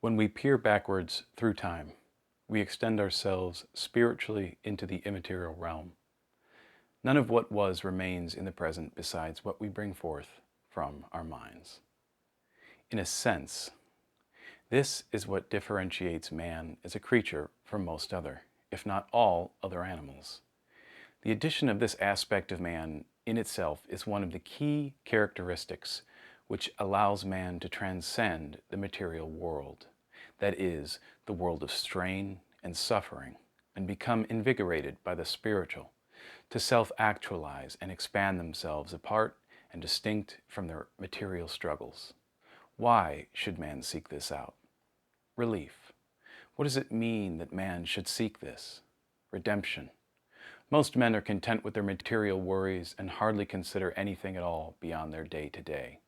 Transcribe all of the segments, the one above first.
When we peer backwards through time, we extend ourselves spiritually into the immaterial realm. None of what was remains in the present besides what we bring forth from our minds. In a sense, this is what differentiates man as a creature from most other, if not all, other animals. The addition of this aspect of man in itself is one of the key characteristics which allows man to transcend the material world, that is, the world of strain and suffering, and become invigorated by the spiritual, to self-actualize and expand themselves apart and distinct from their material struggles. Why should man seek this out? Relief. What does it mean that man should seek this? Redemption. Most men are content with their material worries and hardly consider anything at all beyond their day-to-day.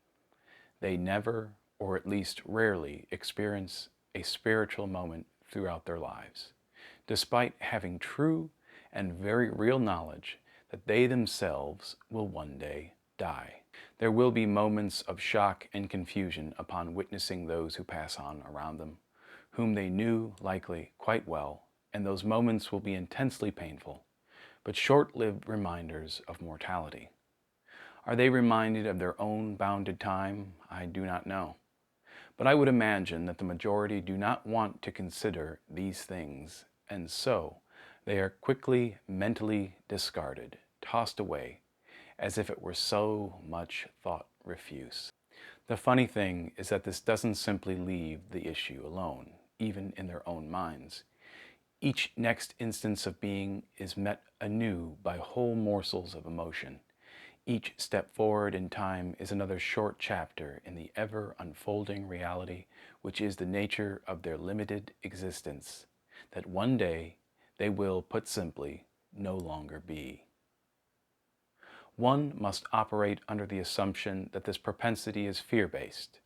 They never, or at least rarely, experience a spiritual moment throughout their lives, despite having true and very real knowledge that they themselves will one day die. There will be moments of shock and confusion upon witnessing those who pass on around them, whom they knew likely quite well, and those moments will be intensely painful, but short-lived reminders of mortality. Are they reminded of their own bounded time? I do not know. But I would imagine that the majority do not want to consider these things, and so they are quickly mentally discarded, tossed away, as if it were so much thought refuse. The funny thing is that this doesn't simply leave the issue alone, even in their own minds. Each next instance of being is met anew by whole morsels of emotion. Each step forward in time is another short chapter in the ever-unfolding reality which is the nature of their limited existence, that one day they will, put simply, no longer be. One must operate under the assumption that this propensity is fear-based.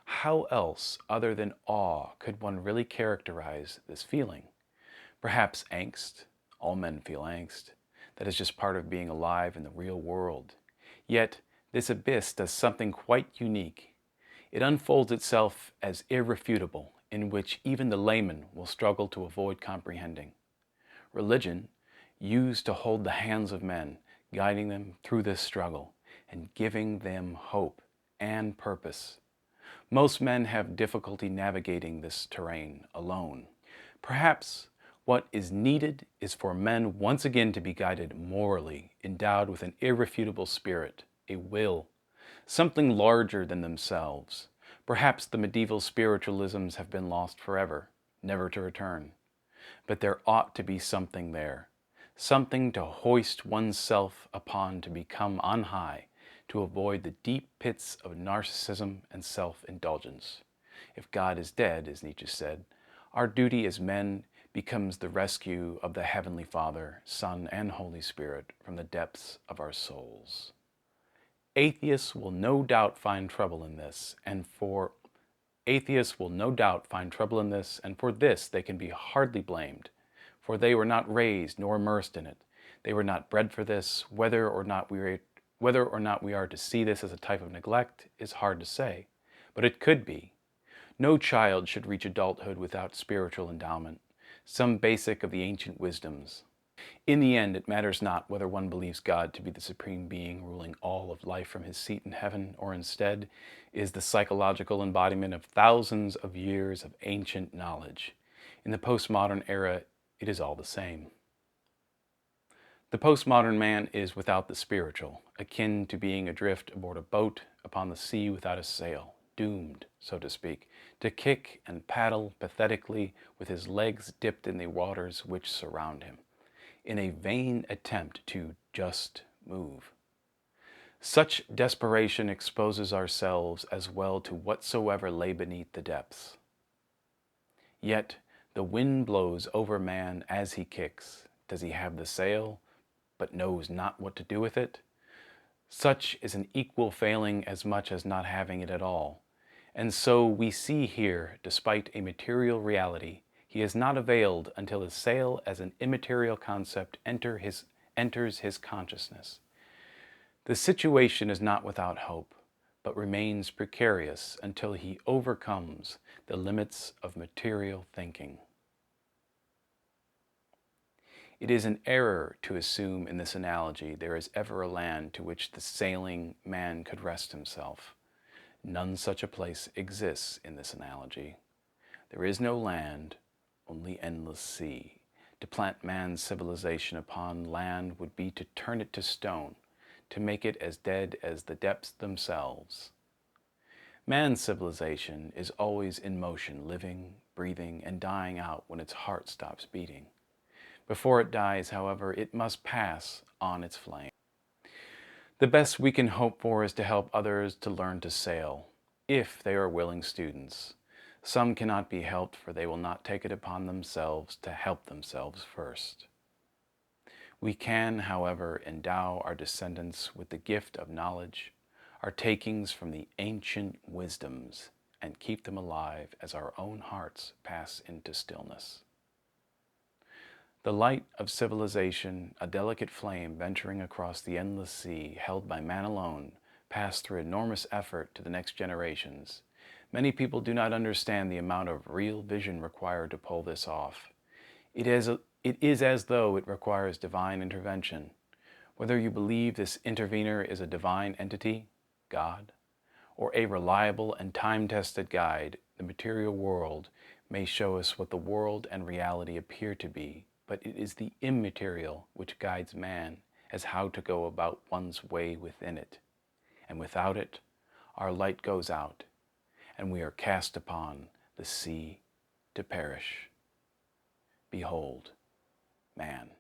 How else, other than awe, could one really characterize this feeling? Perhaps angst. All men feel angst. That is just part of being alive in the real world. Yet, this abyss does something quite unique. It unfolds itself as irrefutable, in which even the layman will struggle to avoid comprehending. Religion, used to hold the hands of men, guiding them through this struggle, and giving them hope and purpose. Most men have difficulty navigating this terrain alone. Perhaps what is needed is for men once again to be guided morally, endowed with an irrefutable spirit, a will, something larger than themselves. Perhaps the medieval spiritualisms have been lost forever, never to return. But there ought to be something there, something to hoist oneself upon to become on high, to avoid the deep pits of narcissism and self-indulgence. If God is dead, as Nietzsche said, our duty as men becomes the rescue of the Heavenly Father, Son, and Holy Spirit from the depths of our souls. Atheists will no doubt find trouble in this, and for this they can be hardly blamed, for they were not raised nor immersed in it. They were not bred for this. Whether or not we are to see this as a type of neglect is hard to say, but it could be. No child should reach adulthood without spiritual endowment, some basic of the ancient wisdoms. In the end, it matters not whether one believes God to be the supreme being ruling all of life from his seat in heaven, or instead is the psychological embodiment of thousands of years of ancient knowledge. In the postmodern era, it is all the same. The postmodern man is without the spiritual, akin to being adrift aboard a boat upon the sea without a sail, doomed, so to speak, to kick and paddle pathetically with his legs dipped in the waters which surround him, in a vain attempt to just move. Such desperation exposes ourselves as well to whatsoever lay beneath the depths. Yet the wind blows over man as he kicks. Does he have the sail, but knows not what to do with it? Such is an equal failing as much as not having it at all. And so we see here, despite a material reality, he is not availed until his sail as an immaterial concept enters his consciousness. The situation is not without hope, but remains precarious until he overcomes the limits of material thinking. It is an error to assume in this analogy there is ever a land to which the sailing man could rest himself. None such a place exists in this analogy. There is no land, only endless sea. To plant man's civilization upon land would be to turn it to stone, to make it as dead as the depths themselves. Man's civilization is always in motion, living, breathing, and dying out when its heart stops beating. Before it dies, however, it must pass on its flame. The best we can hope for is to help others to learn to sail, if they are willing students. Some cannot be helped, for they will not take it upon themselves to help themselves first. We can, however, endow our descendants with the gift of knowledge, our takings from the ancient wisdoms, and keep them alive as our own hearts pass into stillness. The light of civilization, a delicate flame venturing across the endless sea, held by man alone, passed through enormous effort to the next generations. Many people do not understand the amount of real vision required to pull this off. It is as though it requires divine intervention. Whether you believe this intervener is a divine entity, God, or a reliable and time-tested guide, the material world may show us what the world and reality appear to be, but it is the immaterial which guides man as how to go about one's way within it. And without it, our light goes out, and we are cast upon the sea to perish. Behold, man.